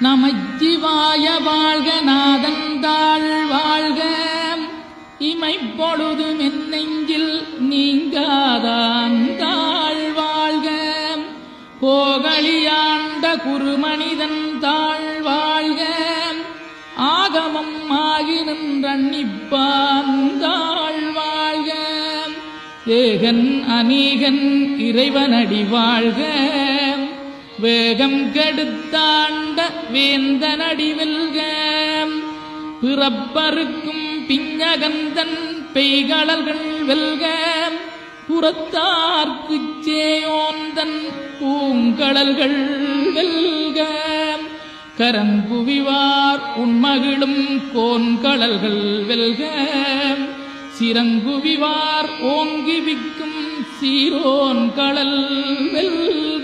நமச்சிவாய வாழ்க நாதந்தாள் வாழ்க இமைப்பொழுதும் என் நெஞ்சில் நீங்காதாந்தாள் வாழ்க போகலியாண்ட குருமனிதன் தாழ் வாழ்க ஆகமம் ஆகி நின்றன்னிப்பாந்தாள் வாழ்க ஏகன் அநீகன் இறைவனடி வாழ்க வேகம் கெடுத்தாண்ட வேந்தனடி வெல்க பிறப்பருக்கும் பிஞகந்தன் பெய்களர்கள் வெல்க புறத்தார்க்குச் சேயோந்தன் பூங்கடல்கள் வெல்க கரங்குவிவார் உண்மகிழும் கோன்கடல்கள் வெல்க சிறங்குவிவார் ஓங்கி விக்கும் சீரோன் கடல் வெல்க